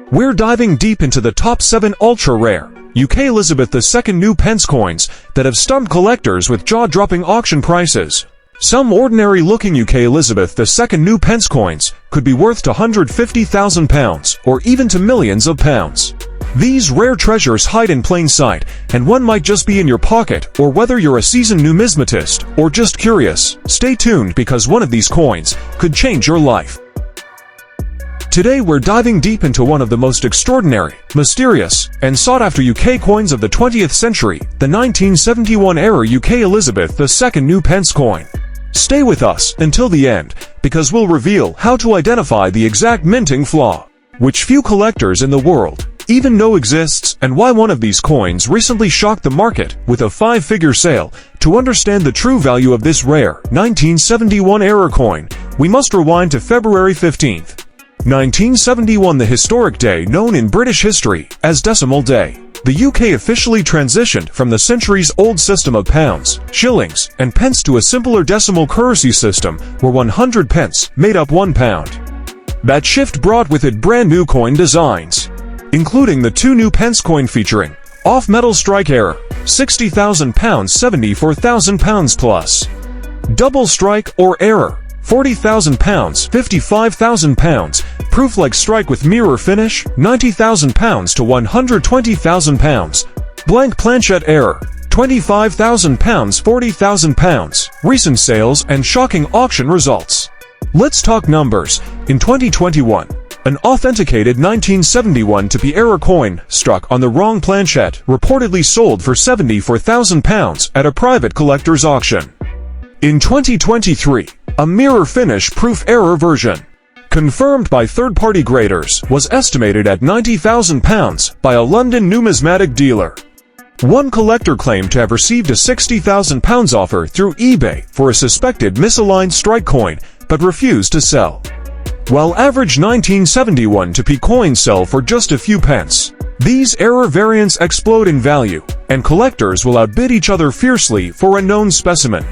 We're diving deep into the top 7 ultra-rare UK Elizabeth II new pence coins that have stumped collectors with jaw-dropping auction prices. Some ordinary-looking UK Elizabeth II new pence coins could be worth to £150,000 or even to millions of pounds. These rare treasures hide in plain sight, and one might just be in your pocket, or whether you're a seasoned numismatist or just curious, stay tuned because one of these coins could change your life. Today we're diving deep into one of the most extraordinary, mysterious, and sought-after UK coins of the 20th century, the 1971-era UK Elizabeth II new pence coin. Stay with us until the end, because we'll reveal how to identify the exact minting flaw, which few collectors in the world even know exists, and why one of these coins recently shocked the market with a 5-figure sale. To understand the true value of this rare 1971-era coin, we must rewind to February 15th. 1971, the historic day known in British history as Decimal Day. The UK officially transitioned from the centuries-old system of pounds, shillings, and pence to a simpler decimal currency system where 100 pence made up £1. That shift brought with it brand new coin designs, including the 2 new pence coin featuring off-metal strike error, £60,000, £74,000 plus, double strike or error, £40,000, £55,000, proof-like strike with mirror finish, £90,000 to £120,000, blank planchette error, £25,000, £40,000, recent sales and shocking auction results. Let's talk numbers. In 2021, an authenticated 1971 2p error coin struck on the wrong planchette reportedly sold for £74,000 at a private collector's auction. In 2023, a mirror finish proof error version, confirmed by third-party graders, was estimated at £90,000 by a London numismatic dealer. One collector claimed to have received a £60,000 offer through eBay for a suspected misaligned strike coin, but refused to sell. While average 1971 2p coins sell for just a few pence, these error variants explode in value, and collectors will outbid each other fiercely for a known specimen.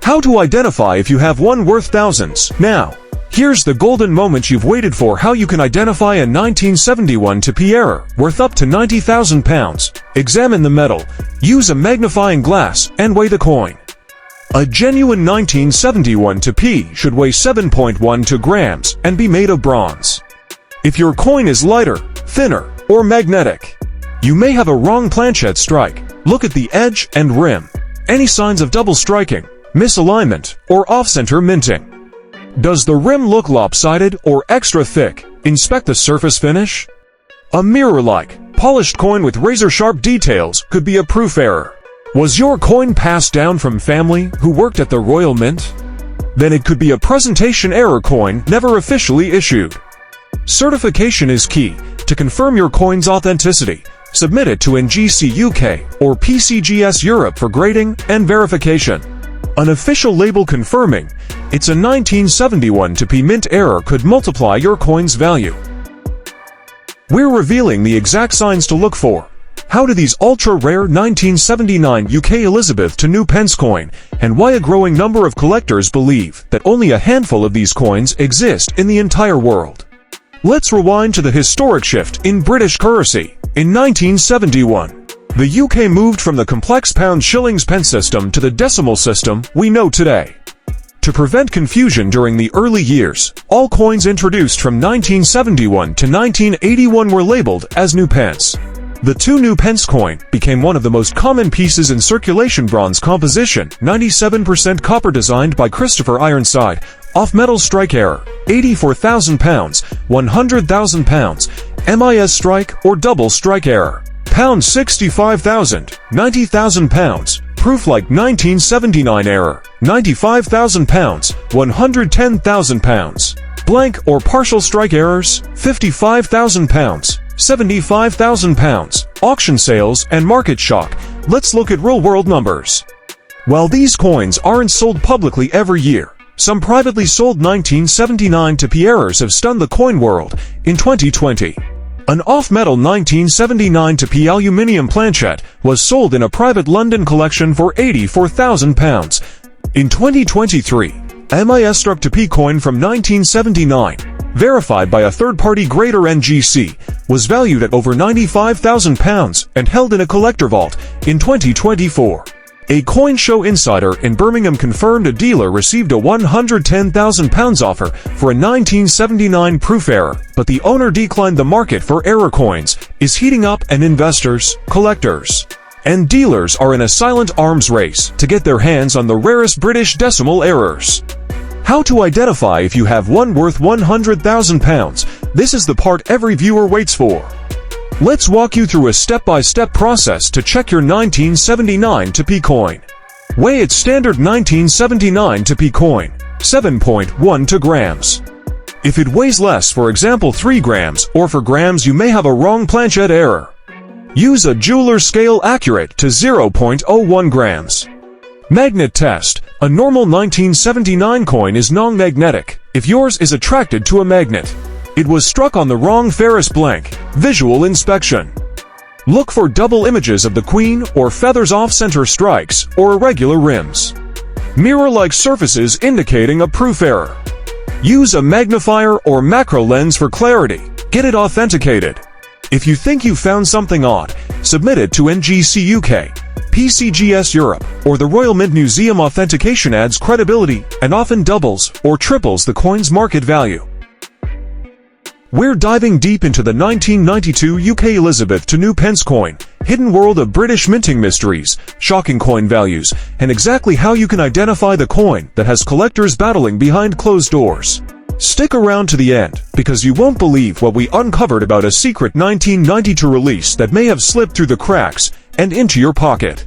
How to identify if you have one worth thousands? Now, here's the golden moment you've waited for: how you can identify a 1971 2p error worth up to £90,000. Examine the metal, use a magnifying glass, and weigh the coin. A genuine 1971 2p should weigh 7.12 grams and be made of bronze. If your coin is lighter, thinner, or magnetic, you may have a wrong planchette strike. Look at the edge and rim. Any signs of double striking, misalignment, or off-center minting? Does the rim look lopsided or extra thick? Inspect the surface finish. A mirror-like, polished coin with razor-sharp details could be a proof error. Was your coin passed down from family who worked at the Royal Mint? Then it could be a presentation error coin never officially issued. Certification is key. To confirm your coin's authenticity, submit it to NGC UK or PCGS Europe for grading and verification. An official label confirming it's a 1971 2p mint error could multiply your coin's value. We're revealing the exact signs to look for. How do these ultra-rare 1979 UK Elizabeth II new pence coin, and why a growing number of collectors believe that only a handful of these coins exist in the entire world? Let's rewind to the historic shift in British currency. In 1971, the UK moved from the complex pound-shillings-pence system to the decimal system we know today. To prevent confusion during the early years, all coins introduced from 1971 to 1981 were labeled as new pence. The 2 new pence coin became one of the most common pieces in circulation. Bronze composition, 97% copper, designed by Christopher Ironside. Off-metal strike error, £84,000, £100,000, MIS strike or double strike error, £65,000, £90,000, proof-like 1979 error, £95,000, £110,000, blank or partial strike errors, £55,000, £75,000, auction sales and market shock. Let's look at real-world numbers. While these coins aren't sold publicly every year, some privately sold 1979 2p errors have stunned the coin world. In 2020, an off-metal 1979 2p aluminium planchette was sold in a private London collection for £84,000. In 2023, MIS struck 2p coin from 1979, verified by a third-party grader NGC, was valued at over £95,000 and held in a collector vault in 2024. A coin show insider in Birmingham confirmed a dealer received a £110,000 offer for a 1979 proof error, but the owner declined. The market for error coins is heating up, and investors, collectors, and dealers are in a silent arms race to get their hands on the rarest British decimal errors. How to identify if you have one worth £100,000? This is the part every viewer waits for. Let's walk you through a step-by-step process to check your 1979 2p coin. Weigh its standard 1979 2p coin, 7.12 grams. If it weighs less, for example 3 grams, or 4 grams, you may have a wrong planchette error. Use a jeweler's scale accurate to 0.01 grams. Magnet test. A normal 1979 coin is non-magnetic if yours is attracted to a magnet. It was struck on the wrong ferrous blank. Visual inspection. Look for double images of the queen or feathers off-center strikes or irregular rims. Mirror-like surfaces indicating a proof error. Use a magnifier or macro lens for clarity. Get it authenticated. If you think you found something odd, submit it to NGC UK, PCGS Europe, or the Royal Mint Museum. Authentication adds credibility and often doubles or triples the coin's market value. We're diving deep into the 1992 UK Elizabeth II Pence coin, hidden world of British minting mysteries, shocking coin values, and exactly how you can identify the coin that has collectors battling behind closed doors. Stick around to the end, because you won't believe what we uncovered about a secret 1992 release that may have slipped through the cracks and into your pocket.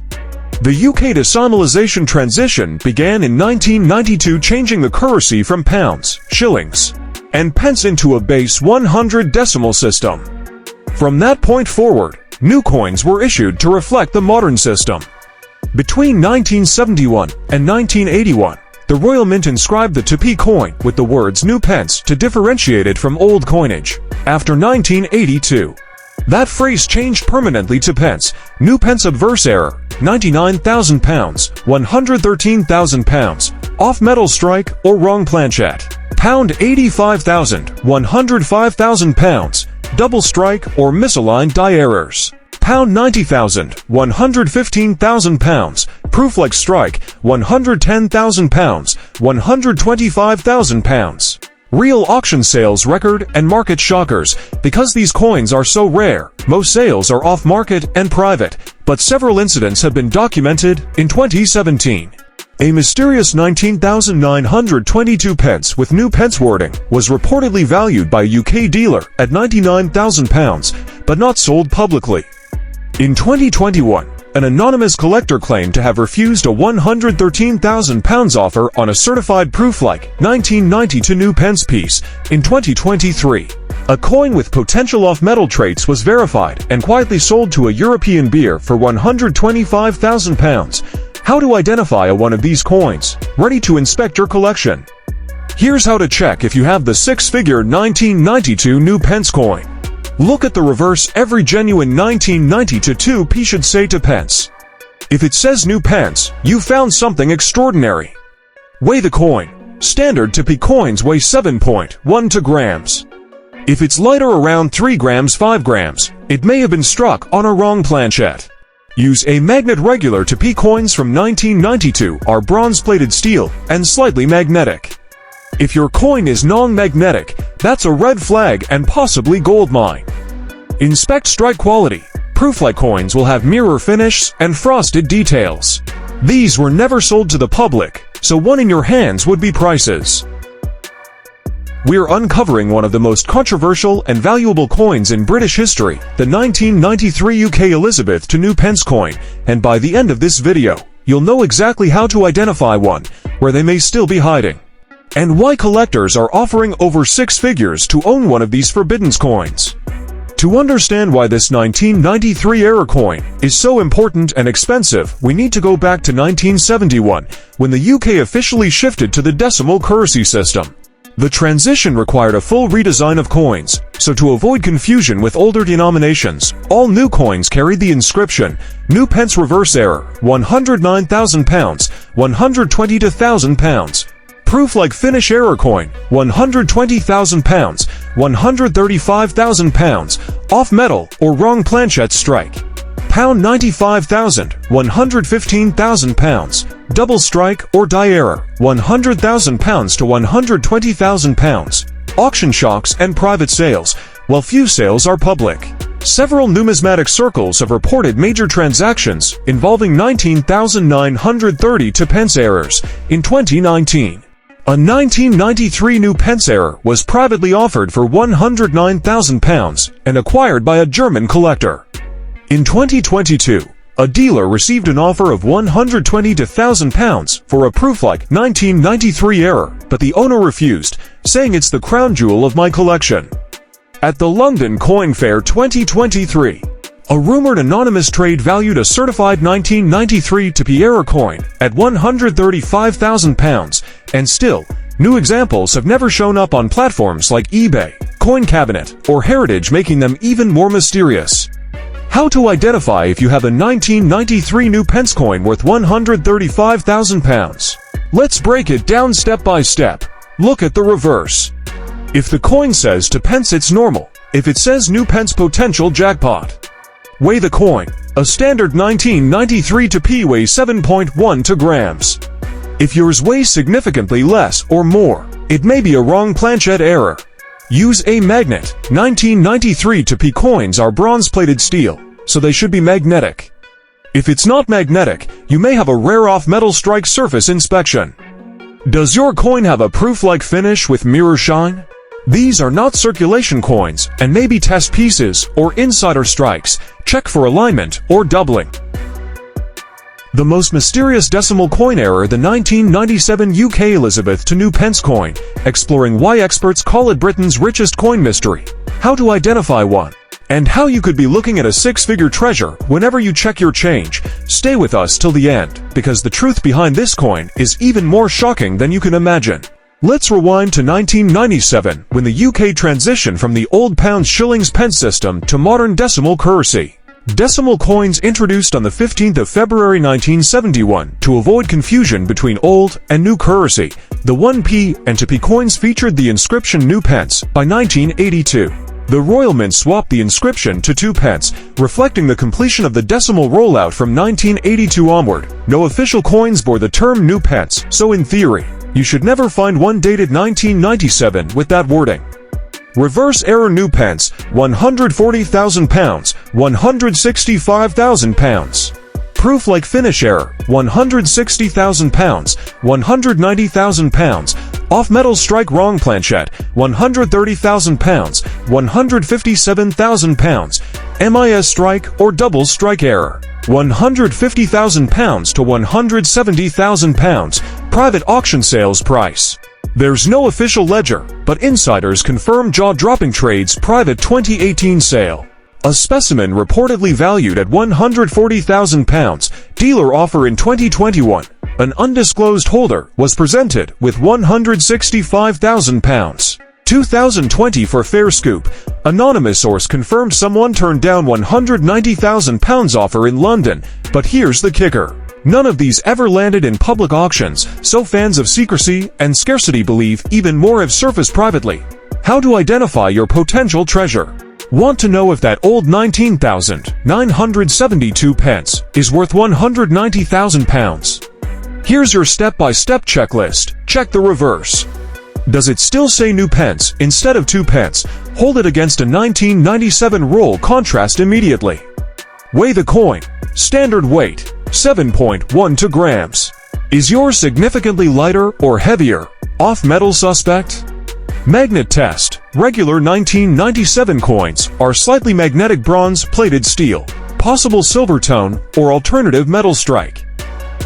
The UK decimalization transition began in 1992, changing the currency from pounds, shillings, and pence into a base 100 decimal system. From that point forward, new coins were issued to reflect the modern system. Between 1971 and 1981, the Royal Mint inscribed the 2p coin with the words "New Pence" to differentiate it from old coinage. After 1982, that phrase changed permanently to pence. New pence obverse error, £99,000, £113,000, off metal strike or wrong planchette. Pound £85,000, £105,000, double strike or misaligned die errors. Pound £90,000, £115,000, proof-like strike, £110,000, £125,000. Real auction sales record and market shockers. Because these coins are so rare, most sales are off-market and private, but several incidents have been documented. In 2017, a mysterious 19,922 pence with new pence wording was reportedly valued by a UK dealer at £99,000, but not sold publicly. In 2021, an anonymous collector claimed to have refused a £113,000 offer on a certified proof-like 1992 new pence piece. In 2023, a coin with potential off-metal traits was verified and quietly sold to a European beer for £125,000. How to identify one of these coins? Ready to inspect your collection? Here's how to check if you have the six-figure 1992 new pence coin. Look at the reverse. Every genuine 1992 2p should say to pence. If it says new pence, you found something extraordinary. Weigh the coin. Standard 2p coins weigh 7.12 grams. If it's lighter, around 3 grams, 5 grams, it may have been struck on a wrong planchette. Use a magnet. Regular 2p coins from 1992 are bronze-plated steel and slightly magnetic. If your coin is non-magnetic, that's a red flag and possibly gold mine. Inspect strike quality. Proof-like coins will have mirror finishes and frosted details. These were never sold to the public, so one in your hands would be priceless. We're uncovering one of the most controversial and valuable coins in British history, the 1993 UK Elizabeth II new pence coin, and by the end of this video, you'll know exactly how to identify one, where they may still be hiding, and why collectors are offering over 6 figures to own one of these forbidden coins. To understand why this 1993 era coin is so important and expensive, we need to go back to 1971, when the UK officially shifted to the decimal currency system. The transition required a full redesign of coins, so to avoid confusion with older denominations, all new coins carried the inscription, "New Pence reverse error, £109,000, £122,000, Proof-like finish error coin, £120,000, £135,000, off metal or wrong planchette strike. £95,000, £115,000, double strike or die error, £100,000 to £120,000. Auction shocks and private sales, while few sales are public. Several numismatic circles have reported major transactions involving 19,930 to pence errors in 2019. A 1993 new pence error was privately offered for £109,000 and acquired by a German collector. In 2022, a dealer received an offer of £120,000 for a proof-like 1993 error, but the owner refused, saying it's the crown jewel of my collection. At the London Coin Fair 2023, a rumored anonymous trade valued a certified 1993 to error coin at £135,000, and still, new examples have never shown up on platforms like eBay, Coin Cabinet, or Heritage, making them even more mysterious. How to identify if you have a 1993 new pence coin worth £135,000? Let's break it down step by step. Look at the reverse. If the coin says to pence, it's normal. If it says new pence, potential jackpot. Weigh the coin. A standard 1993 to P weighs 7.12 grams. If yours weighs significantly less or more, it may be a wrong planchette error. Use a magnet. 1993 to P coins are bronze-plated steel, so they should be magnetic. If it's not magnetic, you may have a rare off-metal strike surface inspection. Does your coin have a proof-like finish with mirror shine? These are not circulation coins and may be test pieces or insider strikes. Check for alignment or doubling. The most mysterious decimal coin error, the 1997 UK Elizabeth to new pence coin, exploring why experts call it Britain's richest coin mystery, how to identify one, and how you could be looking at a six-figure treasure whenever you check your change. Stay with us till the end, because the truth behind this coin is even more shocking than you can imagine. Let's rewind to 1997, when the UK transitioned from the old pounds shillings pence system to modern decimal currency. Decimal coins introduced on the 15th of February 1971 to avoid confusion between old and new currency. The 1p and 2p coins featured the inscription new pence. By 1982, the Royal Mint swapped the inscription to 2 pence, reflecting the completion of the decimal rollout from 1982 onward. No official coins bore the term new pence, so in theory, you should never find one dated 1997 with that wording. Reverse error new pence, £140,000, £165,000. Proof-like finish error, £160,000, £190,000. Off-metal strike wrong planchette, £130,000, £157,000. MIS strike or double strike error, £150,000 to £170,000. Private auction sales price. There's no official ledger, but insiders confirm jaw-dropping trades. Private 2018 sale. A specimen reportedly valued at £140,000. Dealer offer in 2021. An undisclosed holder was presented with £165,000. 2020 for Fair Scoop. Anonymous source confirmed someone turned down £190,000 offer in London, but here's the kicker. None of these ever landed in public auctions, so fans of secrecy and scarcity believe even more have surfaced privately. How to identify your potential treasure? Want to know if that old 19,972 pence is worth £190,000? Here's your step-by-step checklist. Check the reverse. Does it still say new pence instead of 2 pence? Hold it against a 1997 roll contrast immediately. Weigh the coin. Standard weight, 7.12 grams. Is yours significantly lighter or heavier? Off-metal suspect? Magnet test. Regular 1997 coins are slightly magnetic bronze-plated steel, possible silver tone, or alternative metal strike.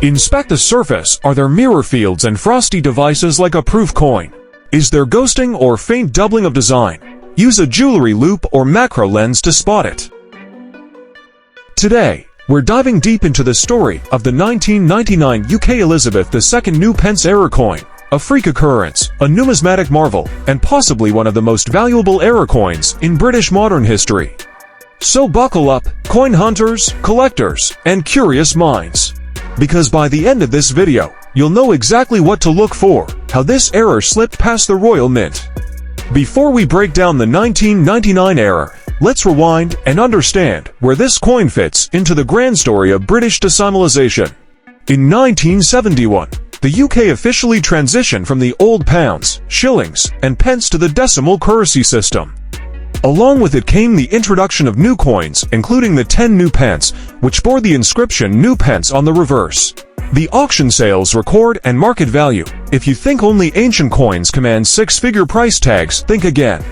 Inspect the surface. Are there mirror fields and frosty devices like a proof coin? Is there ghosting or faint doubling of design? Use a jewelry loop or macro lens to spot it. Today, we're diving deep into the story of the 1999 UK Elizabeth II new pence error coin, a freak occurrence, a numismatic marvel, and possibly one of the most valuable error coins in British modern history. So buckle up, coin hunters, collectors, and curious minds. Because by the end of this video, you'll know exactly what to look for, how this error slipped past the Royal Mint. Before we break down the 1999 error, let's rewind and understand where this coin fits into the grand story of British decimalization. In 1971, the UK officially transitioned from the old pounds, shillings, and pence to the decimal currency system. Along with it came the introduction of new coins, including the 10 new pence, which bore the inscription "New Pence" on the reverse. The auction sales record and market value. If you think only ancient coins command six-figure price tags, think again.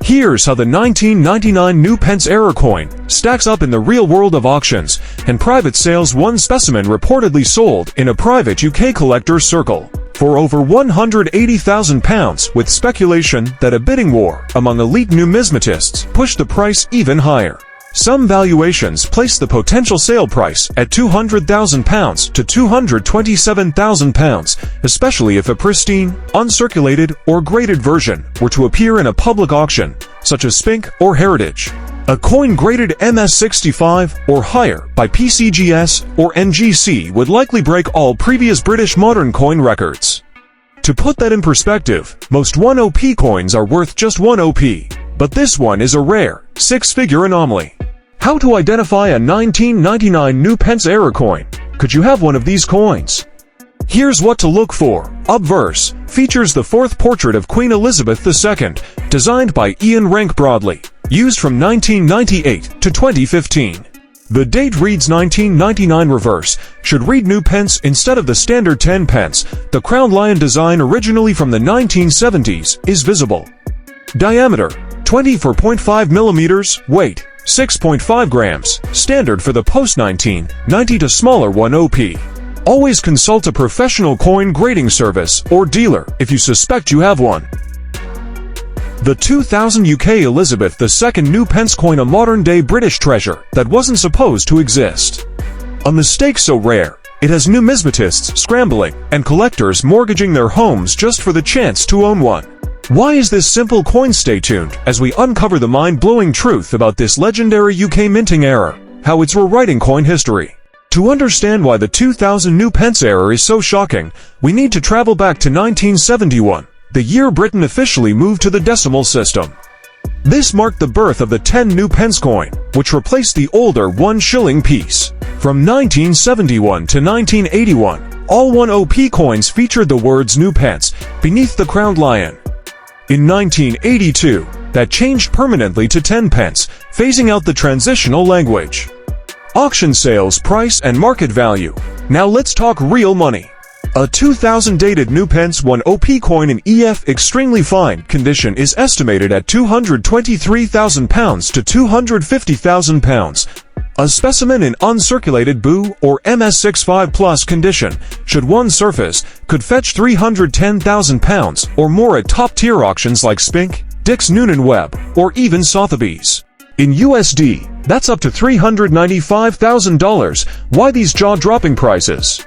Here's how the 1999 new pence error coin stacks up in the real world of auctions and private sales. One specimen reportedly sold in a private UK collector's circle for over £180,000, with speculation that a bidding war among elite numismatists pushed the price even higher. Some valuations place the potential sale price at £200,000 to £227,000, especially if a pristine, uncirculated, or graded version were to appear in a public auction, such as Spink or Heritage. A coin graded MS65 or higher by PCGS or NGC would likely break all previous British modern coin records. To put that in perspective, most 1OP coins are worth just 1OP, but this one is a rare, six-figure anomaly. How to identify a 1999 new pence error coin? Could you have one of these coins? Here's what to look for. Obverse features the fourth portrait of Queen Elizabeth II, designed by Ian Rank Broadley, used from 1998 to 2015. The date reads 1999. Reverse should read new pence instead of the standard 10 pence. The crowned lion design, originally from the 1970s, is visible. Diameter 24.5 millimeters. Weight 6.5 grams, standard for the post-1990 to smaller 1OP. Always consult a professional coin grading service or dealer if you suspect you have one. The 2000 UK Elizabeth II new pence coin, a modern-day British treasure that wasn't supposed to exist. A mistake so rare, it has numismatists scrambling and collectors mortgaging their homes just for the chance to own one. Why is this simple coin? Stay tuned as we uncover the mind-blowing truth about this legendary UK minting error, how it's rewriting coin history. To understand why the 2000 new pence error is so shocking, we need to travel back to 1971, the year Britain officially moved to the decimal system. This marked the birth of the 10 new pence coin, which replaced the older 1 shilling piece. From 1971 to 1981, all 1OP coins featured the words "new pence" beneath the crowned lion. In 1982, that changed permanently to 10 pence, phasing out the transitional language. Auction sales price and market value. Now let's talk real money. A 2000 dated new pence 1OP coin in EF extremely fine condition is estimated at £223,000 to £250,000. A specimen in uncirculated BOO or MS65 plus condition, should one surface, could fetch £310,000 or more at top-tier auctions like Spink, Dick's Noonan Webb, or even Sotheby's. In USD, that's up to $395,000. Why these jaw-dropping prices?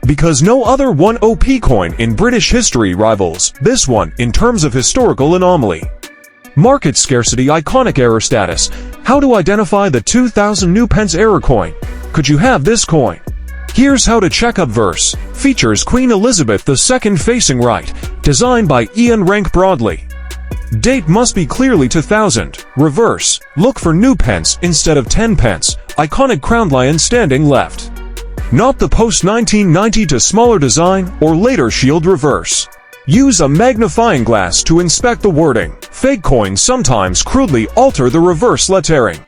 Because no other 1OP coin in British history rivals this one in terms of historical anomaly. Market scarcity. Iconic error status. How to identify the 2000 new pence error coin? Could you have this coin? Here's how to check. Obverse features Queen Elizabeth II facing right, designed by Ian Rank Broadley. Date must be clearly 2000. Reverse, look for new pence instead of 10 pence. Iconic crowned lion standing left. Not the post-1990 to smaller design or later shield. Reverse. Use a magnifying glass to inspect the wording. Fake coins sometimes crudely alter the reverse lettering.